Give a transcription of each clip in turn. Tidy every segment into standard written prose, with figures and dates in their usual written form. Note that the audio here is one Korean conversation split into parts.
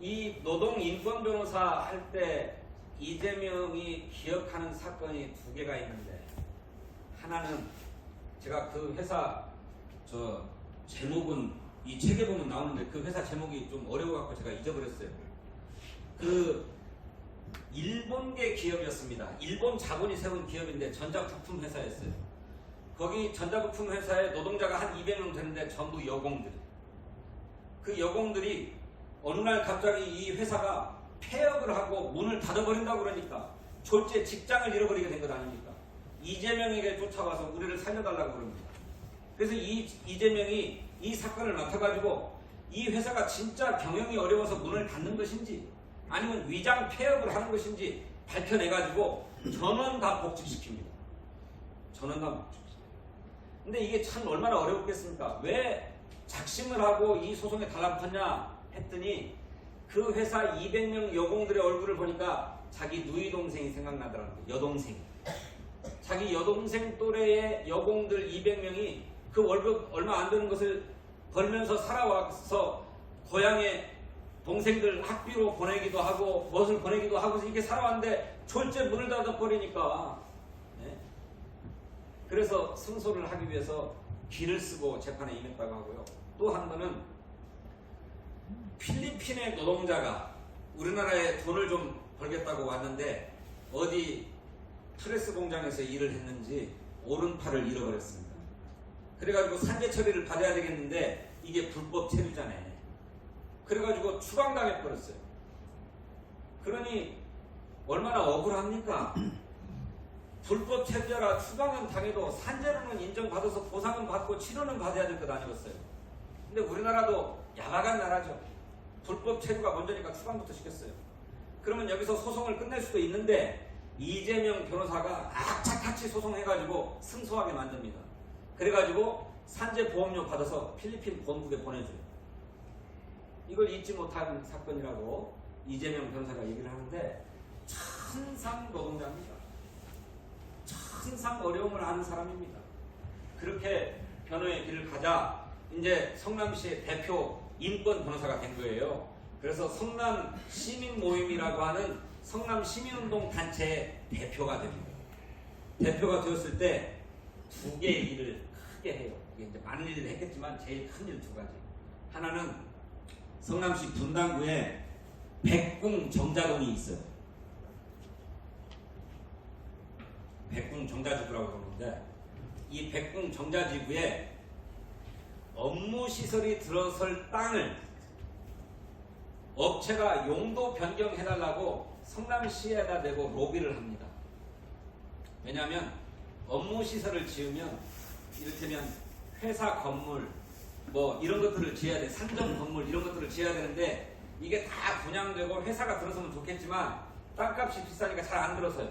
이 노동인권 변호사 할 때 이재명이 기억하는 사건이 두 개가 있는데, 하나는 제가 그 회사 제목은 이 책에 보면 나오는데 그 회사 제목이 좀 어려워갖고 제가 잊어버렸어요. 그 일본계 기업이었습니다. 일본 자본이 세운 기업인데 전자부품 회사였어요. 거기 전자부품 회사에 노동자가 한 200명 되는데 전부 여공들. 그 여공들이 어느 날 갑자기 이 회사가 폐업을 하고 문을 닫아버린다고 그러니까 졸지에 직장을 잃어버리게 된 것 아닙니까? 이재명에게 쫓아와서 우리를 살려달라고 그럽니다. 그래서 이재명이 이 사건을 맡아가지고 이 회사가 진짜 경영이 어려워서 문을 닫는 것인지 아니면 위장 폐업을 하는 것인지 밝혀내가지고 전원 다 복직시킵니다. 전원 다 복직시킵니다. 근데 이게 참 얼마나 어렵겠습니까? 왜 작심을 하고 이 소송에 달라붙었냐 했더니 그 회사 200명 여공들의 얼굴을 보니까 자기 누이 동생이 생각나더라고요. 여동생. 자기 여동생 또래의 여공들 200명이 그 월급 얼마 안 되는 것을 벌면서 살아와서 고향에 동생들 학비로 보내기도 하고 무엇을 보내기도 하고 이렇게 살아왔는데 졸제 문을 닫아버리니까, 네? 그래서 승소를 하기 위해서 기를 쓰고 재판에 임했다고 하고요. 또 한 번은 필리핀의 노동자가 우리나라에 돈을 좀 벌겠다고 왔는데 어디 프레스 공장에서 일을 했는지 오른팔을 잃어버렸습니다. 그래가지고 산재 처리를 받아야 되겠는데 이게 불법 체류자네. 그래가지고 추방당해버렸어요. 그러니 얼마나 억울합니까? 불법 체류자라 추방은 당해도 산재로는 인정받아서 보상은 받고 치료는 받아야 될 것 아니었어요. 근데 우리나라도 야박한 나라죠. 불법 체류가 먼저니까 추방부터 시켰어요. 그러면 여기서 소송을 끝낼 수도 있는데 이재명 변호사가 악착같이 소송해가지고 승소하게 만듭니다. 그래가지고 산재보험료 받아서 필리핀 본국에 보내줘요. 이걸 잊지 못한 사건이라고 이재명 변호사가 얘기를 하는데 천상 노동자입니다. 천상 어려움을 아는 사람입니다. 그렇게 변호의 길을 가자 이제 성남시의 대표 인권 변호사가 된 거예요. 그래서 성남 시민모임이라고 하는 성남 시민운동 단체의 대표가 됩니다. 대표가 되었을 때 두 개의 일을 크게 해요. 이게 이제 많은 일을 했겠지만 제일 큰 일 두 가지. 하나는 성남시 분당구에 백궁 정자동이 있어요. 백궁 정자지구라고 그러는데 이 백궁 정자지구에 업무시설이 들어설 땅을 업체가 용도 변경해달라고 성남시에다 대고 로비를 합니다. 왜냐하면 업무시설을 지으면 이를테면 회사 건물 뭐 이런 것들을 지어야 돼. 산정 건물 이런 것들을 지어야 되는데 이게 다 분양되고 회사가 들어서면 좋겠지만 땅값이 비싸니까 잘 안 들어서요.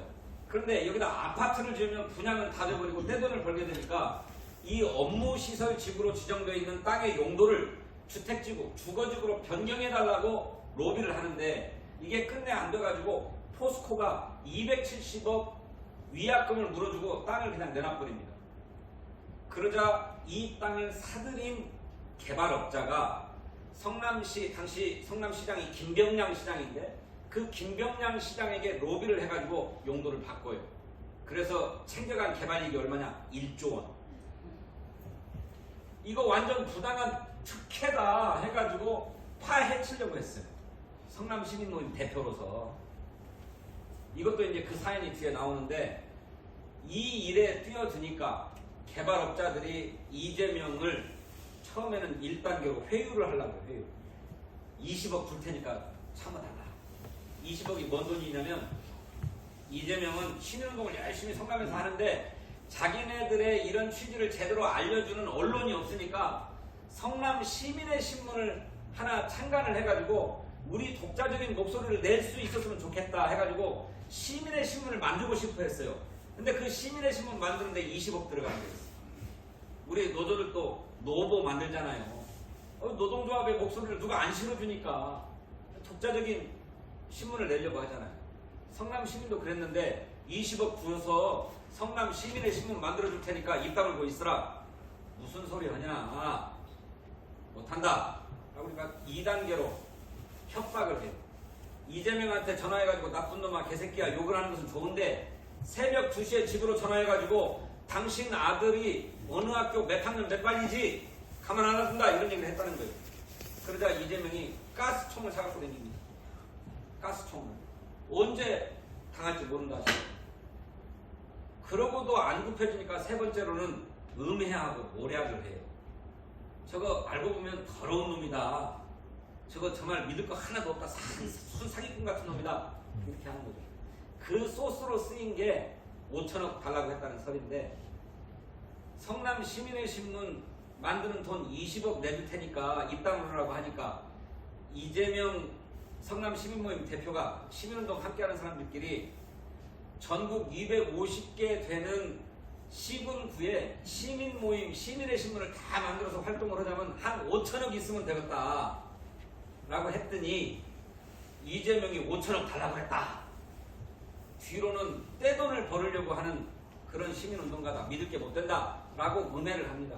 그런데 여기다 아파트를 지으면 분양은 다 돼버리고 떼돈을 벌게 되니까 이 업무시설 지구로 지정되어 있는 땅의 용도를 주택지구, 주거지구로 변경해달라고 로비를 하는데 이게 끝내 안 돼가지고 포스코가 270억 위약금을 물어주고 땅을 그냥 내놔버립니다. 그러자 이 땅을 사들인 개발업자가 성남시, 당시 성남시장이 김병량 시장인데 그 김병량 시장에게 로비를 해가지고 용도를 바꿔요. 그래서 챙겨간 개발이익이 얼마냐? 1조 원. 이거 완전 부당한 특혜다 해가지고 파헤치려고 했어요. 성남시민모임 대표로서. 이것도 이제 그 사연이 뒤에 나오는데 이 일에 뛰어드니까 개발업자들이 이재명을 처음에는 1단계로 회유를 하려고 회유. 20억 줄 테니까 참아달라. 20억이 뭔 돈이냐면 이재명은 시민운동을 열심히 성남에서 하는데 자기네들의 이런 취지를 제대로 알려주는 언론이 없으니까 성남 시민의 신문을 하나 창간을 해가지고 우리 독자적인 목소리를 낼 수 있었으면 좋겠다 해가지고 시민의 신문을 만들고 싶어 했어요. 근데 그 시민의 신문 만드는데 20억 들어가는 거예요. 우리 노조들도 노보 만들잖아요. 노동조합의 목소리를 누가 안 실어주니까 독자적인 신문을 내려고 하잖아요. 성남 시민도 그랬는데 20억 주어서 성남 시민의 신문 만들어줄 테니까 입 다물고 있으라. 무슨 소리 하냐. 못한다. 그러니까 2단계로 협박을 해요. 이재명한테 전화해가지고 나쁜 놈아 개새끼야 욕을 하는 것은 좋은데 새벽 2시에 집으로 전화해가지고 당신 아들이 어느 학교 몇 학년 몇 반이지 가만 안 놔둔다 이런 얘기를 했다는 거예요. 그러자 이재명이 가스총을 사갖고 다닙니다. 가스총을. 언제 당할지 모른다. 그러고도 안 굽혀지니까 세 번째로는 음해하고 모략을 해요. 저거 알고 보면 더러운 놈이다. 저거 정말 믿을 거 하나도 없다. 순 사기꾼 같은 놈이다. 이렇게 하는 거죠. 그 소스로 쓰인 게 5천억 달라고 했다는 설인데 성남 시민의 신문 만드는 돈 20억 내줄 테니까 입당하라고 하니까 이재명 성남 시민모임 대표가 시민운동 함께하는 사람들끼리 전국 250개 되는 시군구에 시민모임 시민의 신문을 다 만들어서 활동을 하자면 한 5천억 있으면 되겠다 라고 했더니 이재명이 5천억 달라고 했다. 뒤로는 떼돈을 벌으려고 하는 그런 시민운동가다. 믿을 게 못 된다 라고 문해를 합니다.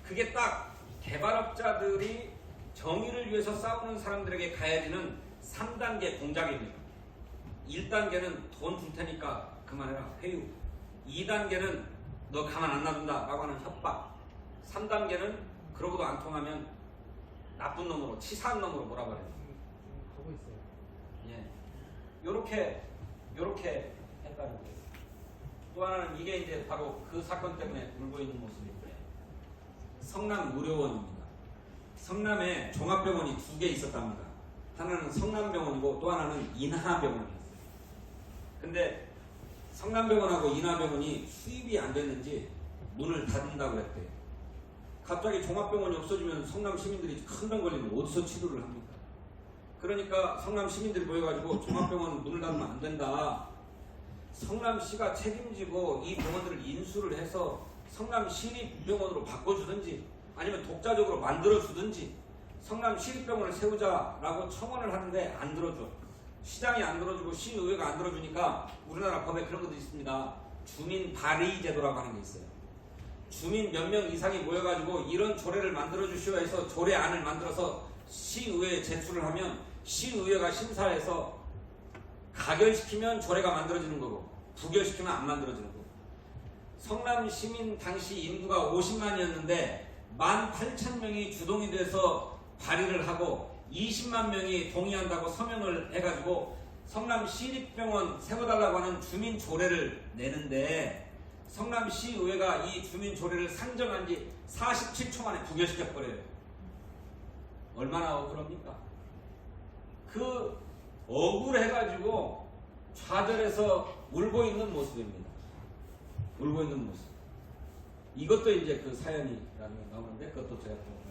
그게 딱 개발업자들이 정의를 위해서 싸우는 사람들에게 가해지는 3단계 공작입니다. 1단계는 돈 줄 테니까 그만해라 회유. 2단계는 너 가만 안 놔둔다 라고 하는 협박. 3단계는 그러고도 안 통하면 나쁜 놈으로 치사한 놈으로 몰아버려요. 가고 있어요. 예, 요렇게 했다는 거예요. 또 하나는 이게 이제 바로 그 사건 때문에 울고 있는 모습인데 성남 의료원입니다. 성남에 종합병원이 2개 있었답니다. 하나는 성남병원이고 또 하나는 인하병원이었어요. 근데 성남병원하고 인하병원이 수입이 안 됐는지 문을 닫는다고 했대요. 갑자기 종합병원이 없어지면 성남 시민들이 큰 병 걸리면 어디서 치료를 합니까? 그러니까 성남 시민들이 모여가지고 종합병원 문을 닫으면 안 된다. 성남시가 책임지고 이 병원들을 인수를 해서 성남 시립병원으로 바꿔주든지 아니면 독자적으로 만들어주든지 성남 시립병원을 세우자라고 청원을 하는데 안 들어줘. 시장이 안 들어주고 시의회가 안 들어주니까 우리나라 법에 그런 것도 있습니다. 주민 발의 제도라고 하는 게 있어요. 주민 몇 명 이상이 모여가지고 이런 조례를 만들어주시오 해서 조례안을 만들어서 시의회에 제출을 하면 시의회가 심사해서 가결시키면 조례가 만들어지는 거고 부결시키면 안 만들어지는 거고. 성남 시민 당시 인구가 50만이었는데 18,000명이 주동이 돼서 발의를 하고 20만 명이 동의한다고 서명을 해가지고 성남 시립병원 세워달라고 하는 주민 조례를 내는데 성남시의회가 이 주민 조례를 상정한 지 47초 만에 부결시켜버려요. 얼마나 억울합니까? 그 억울해가지고 좌절해서 울고 있는 모습입니다. 울고 있는 모습. 이것도 이제 그 사연이라는 게 나오는데 그것도 제가 또